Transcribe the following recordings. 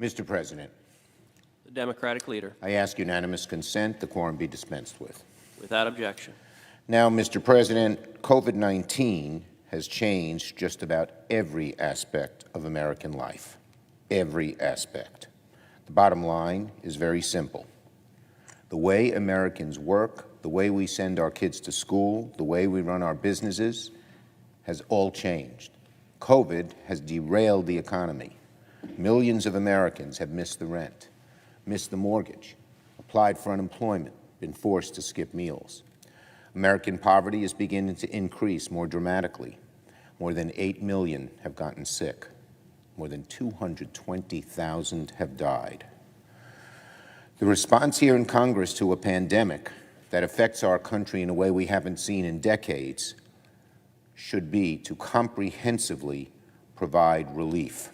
Mr. President, The Democratic Leader. I ask unanimous consent the quorum be dispensed with. Without objection. Now, Mr. President, COVID-19 has changed just about every aspect of American life. Every aspect. The bottom line is very simple. The way Americans work, the way we send our kids to school, the way we run our businesses has all changed. COVID has derailed the economy. Millions of Americans have missed the rent, missed the mortgage, applied for unemployment, been forced to skip meals. American poverty is beginning to increase more dramatically. More than 8 million have gotten sick. More than 220,000 have died. The response here in Congress to a pandemic that affects our country in a way we haven't seen in decades should be to comprehensively provide relief.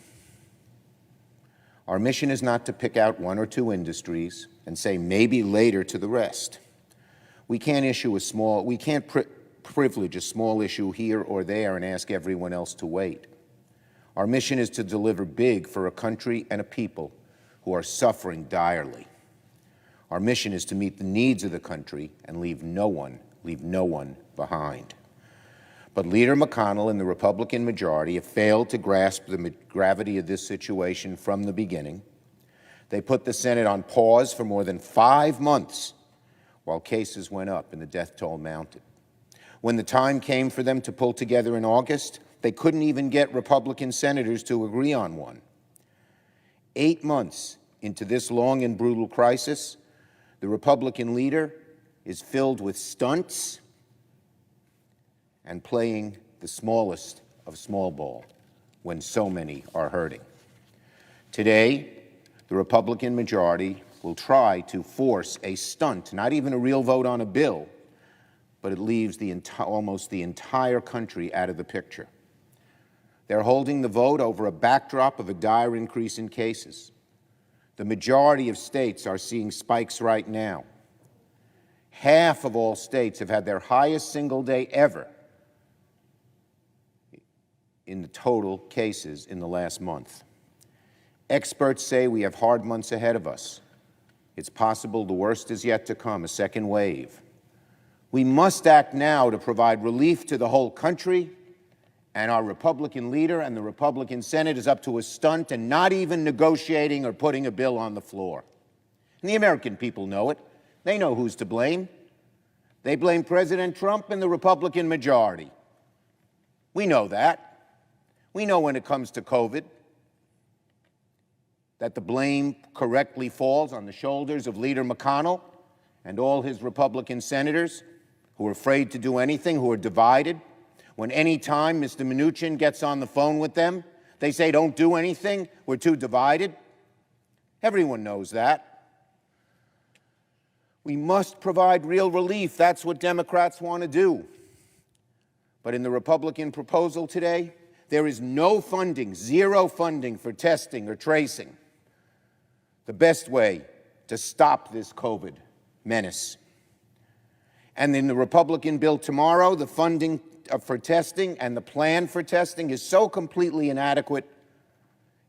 Our mission is not to pick out one or two industries and say maybe later to the rest. We can't privilege a small issue here or there and ask everyone else to wait. Our mission is to deliver big for a country and a people who are suffering direly. Our mission is to meet the needs of the country and leave no one behind. But Leader McConnell and the Republican majority have failed to grasp the gravity of this situation from the beginning. They put the Senate on pause for more than 5 months while cases went up and the death toll mounted. When the time came for them to pull together in August, they couldn't even get Republican senators to agree on one. 8 months into this long and brutal crisis, the Republican leader is filled with stunts and playing the smallest of small ball when so many are hurting. Today, the Republican majority will try to force a stunt, not even a real vote on a bill, but it leaves almost the entire country out of the picture. They're holding the vote over a backdrop of a dire increase in cases. The majority of states are seeing spikes right now. Half of all states have had their highest single day ever in the total cases in the last month. Experts say we have hard months ahead of us. It's possible the worst is yet to come, a second wave. We must act now to provide relief to the whole country, and our Republican leader and the Republican Senate is up to a stunt and not even negotiating or putting a bill on the floor. And the American people know it. They know who's to blame. They blame President Trump and the Republican majority. We know that. We know when it comes to COVID that the blame correctly falls on the shoulders of Leader McConnell and all his Republican senators who are afraid to do anything, who are divided. When any time Mr. Mnuchin gets on the phone with them, they say, don't do anything, we're too divided. Everyone knows that. We must provide real relief. That's what Democrats want to do. But in the Republican proposal today, there is no funding, zero funding for testing or tracing. The best way to stop this COVID menace. And in the Republican bill tomorrow, the funding for testing and the plan for testing is so completely inadequate,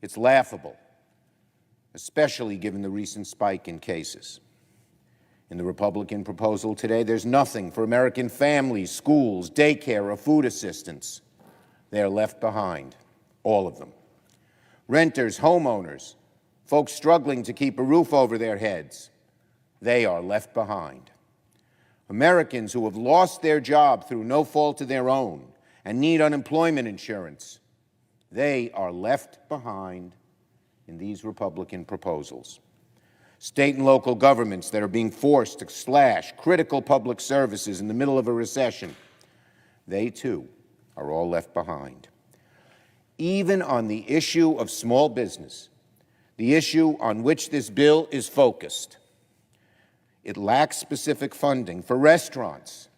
it's laughable, especially given the recent spike in cases. In the Republican proposal today, there's nothing for American families, schools, daycare, or food assistance. They are left behind, all of them. Renters, homeowners, folks struggling to keep a roof over their heads, they are left behind. Americans who have lost their job through no fault of their own and need unemployment insurance, they are left behind in these Republican proposals. State and local governments that are being forced to slash critical public services in the middle of a recession, they too are all left behind. Even on the issue of small business, the issue on which this bill is focused, it lacks specific funding for restaurants,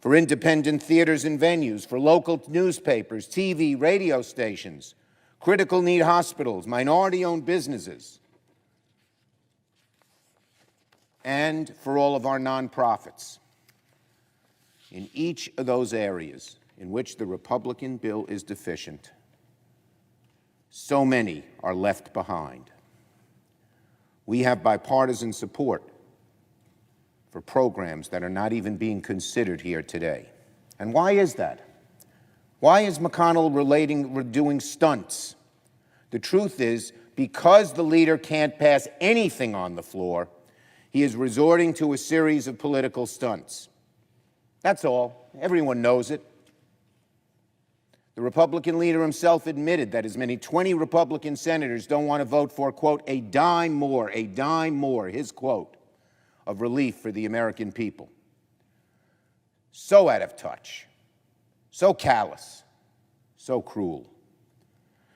for independent theaters and venues, for local newspapers, TV, radio stations, critical need hospitals, minority-owned businesses, and for all of our nonprofits. In each of those areas in which the Republican bill is deficient, so many are left behind. We have bipartisan support for programs that are not even being considered here today. And why is that? Why is McConnell doing stunts? The truth is, because the leader can't pass anything on the floor, he is resorting to a series of political stunts. That's all. Everyone knows it. The Republican leader himself admitted that as many 20 Republican senators don't want to vote for, quote, a dime more, his quote, of relief for the American people. So out of touch, so callous, so cruel.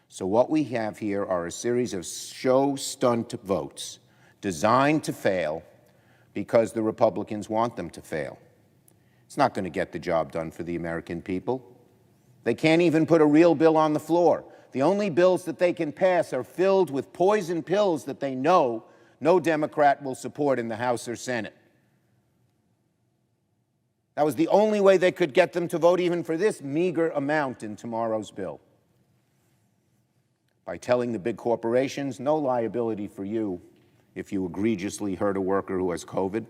So what we have here are a series of show stunt votes designed to fail because the Republicans want them to fail. It's not going to get the job done for the American people. They can't even put a real bill on the floor. The only bills that they can pass are filled with poison pills that they know no Democrat will support in the House or Senate. That was the only way they could get them to vote even for this meager amount in tomorrow's bill. By telling the big corporations, no liability for you if you egregiously hurt a worker who has COVID.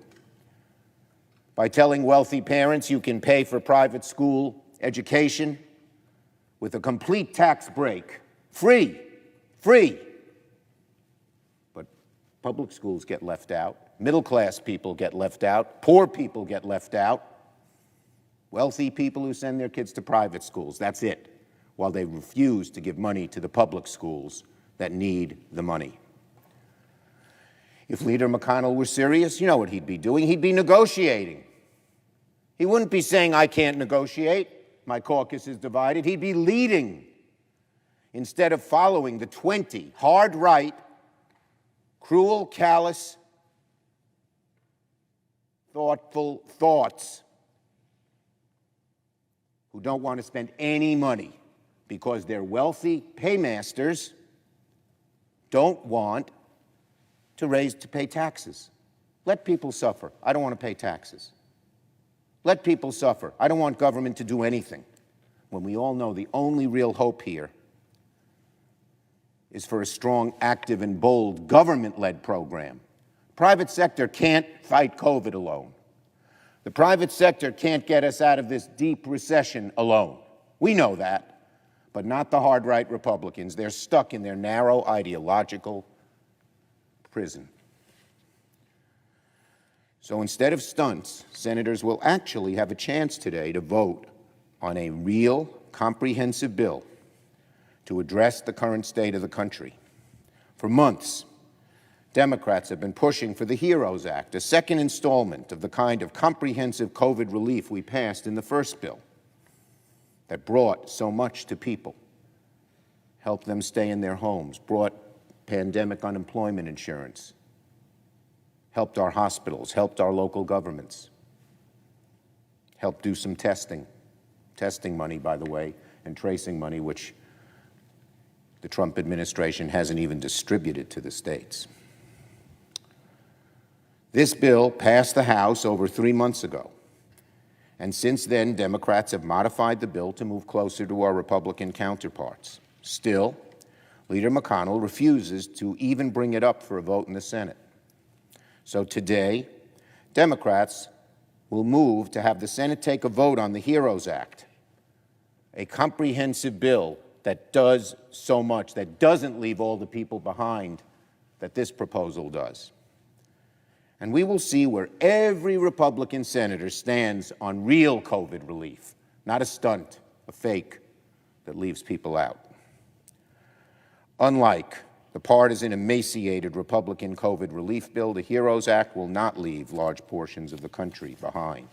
By telling wealthy parents you can pay for private school education with a complete tax break, free. But public schools get left out, middle-class people get left out, poor people get left out, wealthy people who send their kids to private schools, that's it, while they refuse to give money to the public schools that need the money. If Leader McConnell were serious, you know what he'd be doing? He'd be negotiating. He wouldn't be saying, I can't negotiate, my caucus is divided. He'd be leading instead of following the 20 hard-right, cruel, callous, thoughtful thoughts who don't want to spend any money because their wealthy paymasters don't want to pay taxes. Let people suffer. I don't want to pay taxes. Let people suffer. I don't want government to do anything. When we all know the only real hope here is for a strong, active, and bold government-led program. Private sector can't fight COVID alone. The private sector can't get us out of this deep recession alone. We know that, but not the hard-right Republicans. They're stuck in their narrow ideological prison. So instead of stunts, senators will actually have a chance today to vote on a real, comprehensive bill to address the current state of the country. For months, Democrats have been pushing for the HEROES Act, a second installment of the kind of comprehensive COVID relief we passed in the first bill that brought so much to people, helped them stay in their homes, brought pandemic unemployment insurance, helped our hospitals, helped our local governments, helped do some testing money, by the way, and tracing money, which the Trump administration hasn't even distributed to the states. This bill passed the House over 3 months ago, and since then, Democrats have modified the bill to move closer to our Republican counterparts. Still, Leader McConnell refuses to even bring it up for a vote in the Senate. So today, Democrats will move to have the Senate take a vote on the HEROES Act, a comprehensive bill that does so much, that doesn't leave all the people behind that this proposal does. And we will see where every Republican senator stands on real COVID relief, not a stunt, a fake that leaves people out. Unlike the partisan, emaciated Republican COVID relief bill, the HEROES Act will not leave large portions of the country behind.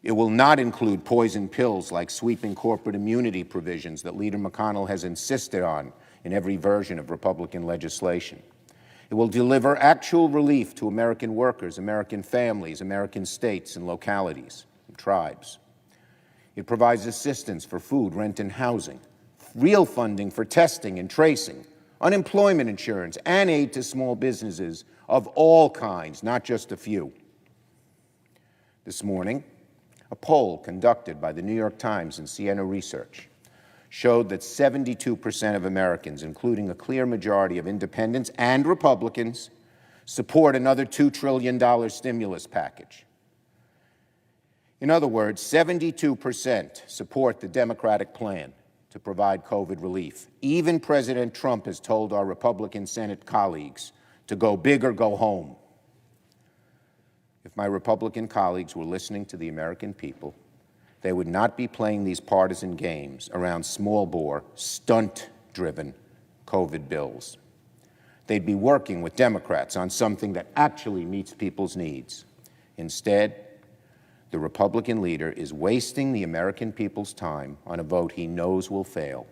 It will not include poison pills like sweeping corporate immunity provisions that Leader McConnell has insisted on in every version of Republican legislation. It will deliver actual relief to American workers, American families, American states and localities and tribes. It provides assistance for food, rent, and housing, real funding for testing and tracing, unemployment insurance, and aid to small businesses of all kinds, not just a few. This morning, a poll conducted by the New York Times and Siena Research showed that 72% of Americans, including a clear majority of independents and Republicans, support another $2 trillion stimulus package. In other words, 72% support the Democratic plan to provide COVID relief. Even President Trump has told our Republican Senate colleagues to go big or go home. If my Republican colleagues were listening to the American people, they would not be playing these partisan games around small-bore, stunt-driven COVID bills. They'd be working with Democrats on something that actually meets people's needs. Instead, the Republican leader is wasting the American people's time on a vote he knows will fail.